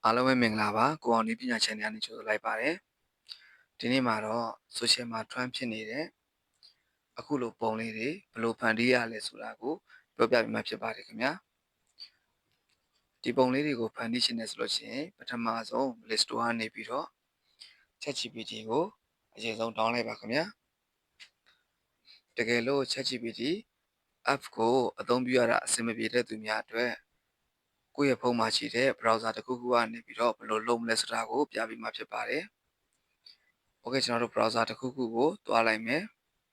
အားလုံးပဲမင်္ဂလာပါကိုအောင်ဒီပညာ channel ကနေကြိုဆိုလိုက်ပါတယ်ဒီနေ့မှာတော့ social မှာ trend ဖြစ်နေတဲ့အခုလိုပုံလေးတွေဘယ်လိုဖန်တီးရလဲဆိုတာကိုပြောပြပေးမှာဖြစ်ပါတယ်ခင်ဗျာဒီပုံလေးတွေကိုဖန်တီးရှင်းနေဆိုလို့ရှိရင်ပထမဆုံး Play Store ကနေပြီးတော့ ChatGPT ကိုအရင်ဆုံး download လိုက်ပါခင်ဗျာတကယ်လို့ ChatGPT app ကိုအသုံးပြုရတာအဆင်မပြေတဲ့သူများအတွက်ကိုယ့်ရဲ့ဖုန်းမှာရှိတဲ့ browser တစ်ခုခုကနေပြီးတော့ဘယ်လိုလုပ်မလဲဆိုတာကိုပြပေးမှာဖြစ်ပါတယ်။ Okay ကျွန်တော်တို့ browser တစ်ခုခုကိုတွားလိုက်မယ်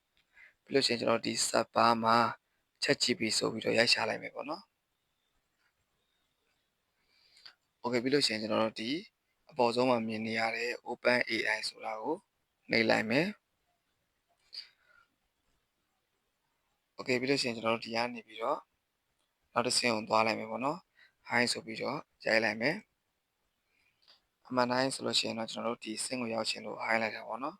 ။ပြီးလို့ရှိရင်ကျွန်တော်ဒီ search bar မှာ ChatGPT ဆိုပြီးတော့ရိုက်ရှာလိုက်မယ်ပေါ့နော်။ Okay ပြီးလို့ရှိရင်ကျွန်တော်တို့ဒီအပေါ်ဆုံးမှာမြင်နေရတဲ့ OpenAI ဆိုတာကိုနှိပ်လိုက်မယ်။ Okay ပြီးလို့ရှိရင်ကျွန်တော်တို့ဒီကနေပြီးတော့နောက်တစ်ဆင့်ကိုသွားလိုက်မယ်ပေါ့နော်။ Hi ဆိုပြီးတော့ရိုက်လိုက်မယ်။အမှန်တိုင်းဆိုလို့ရှိရင်တော့ကျွန်တော်တို့ဒီဆင့်ကိုရောက်ချင်လို့ Hi လိုက်တာပေါ့နော်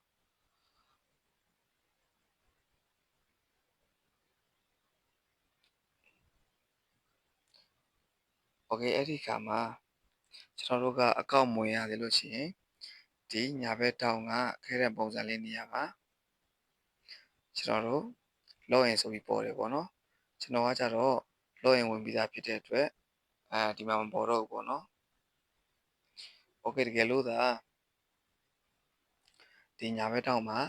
။ Okay အဲ့ဒီခါမှာကျွန်တော်တို့ကအကောင့်မဝင်ရတယ်လို့ရှိရင်ဒီညာဘက်တောင်ကခဲတဲ့ပုံစံလေးနေရာမှာကျွန်တော်တို့ login ဆိုပြီးပေါ်တယ်ပေါ့နော်ကျွန်တော်ကကြတော့ login ဝင်ပြီးသားဖြစ်တဲ့အတွက်ဒီမှာမပေါ်တော့ဘူးပေါ့နော် Okay တကယ်လို့သာဒီညာဘက်တောင်မှာ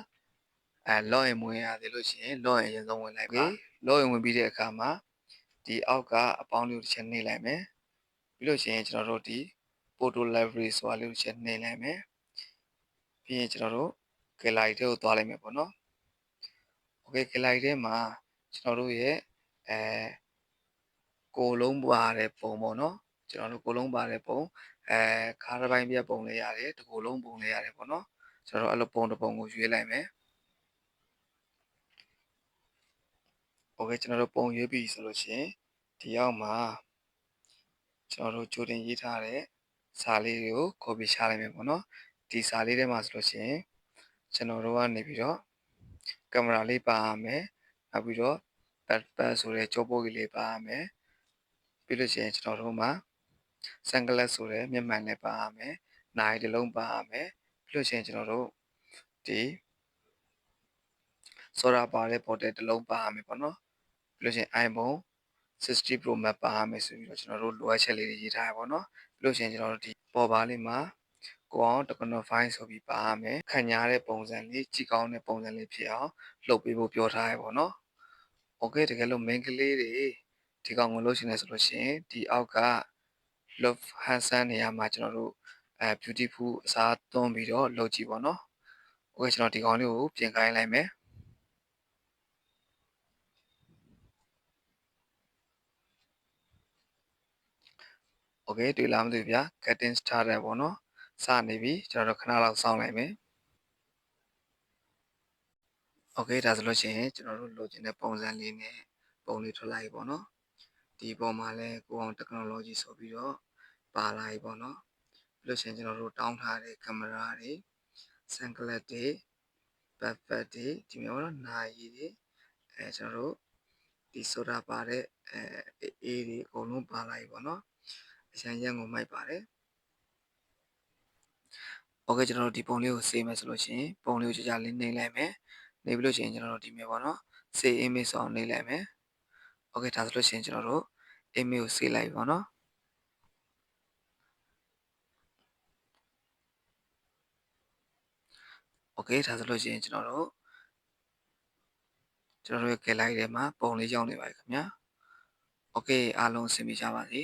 login ဝင်ရတယ်လို့ရှိရင် login အရင်ဆုံးဝင်လိုက်ပါ login ဝင်ပြီးတဲ့အခါမှာဒီအောက်ကအပေါင်းလေးကိုတစ်ချက်နှိပ်လိုက်မယ်ပြီးလို့ရှိရင်ကျွန်တော်တို့ဒီ photo library ဆိုတာလေးကိုတစ်ချက်နှိပ်လိုက်မယ်ပြီးရင်ကျွန်တော်တို့ gallery ထဲကိုသွားလိုက်မယ်ပေါ့နော် Okay gallery ထဲမှာကျွန်တော်တို့ရဲ့ကိုလုံးပါတဲ့ပုံပေါ့နော်ကျွန်တော်တို့ကိုလုံးပါတဲ့ပုံခါးတစ်ပိုင်းပြတ်ပုံလေးရတယ်တစ်ကိုယ်လုံးပုံလေးရတယ်ပေါ့နော်ကျွန်တော်တို့အဲ့လိုပုံတစ်ပုံကိုရွေးလိုက်မယ် Okay ကျွန်တော်တို့ပုံရွေးပြီဆိုလို့ရှိရင်ဒီအောက်မှာကျွန်တော်တို့ကြိုတင်ရေးထားတဲ့စာလေးတွေကို copy ချလိုက်မယ်ပေါ့နော်ဒီစာလေးထဲမှာဆိုလို့ရှိရင်ကျွန်တော်တို့ကနေပြီးတော့ကင်မရာလေးပါရမယ်နောက်ပြီးတော့ backpack ဆိုတဲ့ကြောပိုးကြီးလေးပါရမယ်ပြီးလို့ရှိရင်ကျွန်တော်တို့မှာ sunglass ဆိုတဲ့မျက်မှန်လေးပါရမယ်နိုင်တစ်လုံးပါရမယ်ပြီးလို့ရှိရင်ကျွန်တော်တို့ဒီsoda ပါတဲ့ bottle တစ်လုံးပါရမယ်ပေါ့နော်ပြီးလို့ရှိရင် iPhone 60 Pro Max ပါရမယ်ဆိုပြီးတော့ကျွန်တော်တို့လိုအပ်ချက်လေးတွေရေးထားရပါတော့ပြီးလို့ရှိရင်ကျွန်တော်တို့ဒီပေါ်ပါလေးမှာကိုအောင်တက္ကနိုဖိုင်းဆိုပြီးပါရမယ်ခံညားတဲ့ပုံစံလေးကြည့်ကောင်းတဲ့ပုံစံလေးဖြစ်အောင်လှုပ်ပေးဖို့ပြောထားရပါတော့ Okay တကယ်လို့ main ကလေးတွေဒီကောင်ကိုလုပ်ရှင်နေဆိုလို့ရှိရင်ဒီအောက်က love handsome နေရာမှာကျွန်တော်တို့beautiful အစားသွင်းပြီးတော့လုပ်ကြည့်ပါတော့ Okay ကျွန်တော်ဒီကောင်လေးကိုပြင်ခိုင်းလိုက်မယ်โอเคတွေ့လားမသိဘူးဗျာ cutting started ပေါ့နော်စနေပြီကျွန်တော်တို့ခဏလောက်စောင့်လိုက်မယ်โอเคဒါဆိုလို့ရှိရင်ကျွန်တော်တို့လိုချင်တဲ့ပုံစံလေးနဲ့ပုံလေးထွက်လိုက်ပေါ့နော်ဒီပုံမှာလဲကိုအောင် technology ဆိုပြီးတော့ပါလိုက်ပေါ့နော်ပြီးလို့ရှိရင်ကျွန်တော်တို့တောင်းထားတဲ့ကင်မရာတွေ sunglass တွေ backpack တွေဒီမျိုးတော့နာရီတွေကျွန်တော်တို့ဒီ soda ပါတဲ့အေးတွေအကုန်လုံးပါလိုက်ပေါ့နော်အရန်ရန်ကိုမိုက်ပါတယ်โอเคကျွန်တော်တို့ဒီပုံလေးကို save မယ်ဆိုလို့ရှိရင်ပုံလေးကိုကြာကြာလေးနှိပ်လိုက်မယ်နှိပ်ပြီးလို့ရှိရင်ကျွန်တော်တို့ဒီမျိုးပေါ့နော် save image ဆိုအောင်နှိပ်လိုက်မယ်โอเคဒါဆိုလို့ရှိရင်ကျွန်တော်တို့ image ကို save လိုက်ပေါ့နော်โอเคဒါဆိုလို့ရှိရင်ကျွန်တော်တို့ရဲ့ gallery ထဲမှာပုံလေးရောက်နေပါပြီခင်ဗျာโอเคအားလုံးအဆင်ပြေကြပါစေ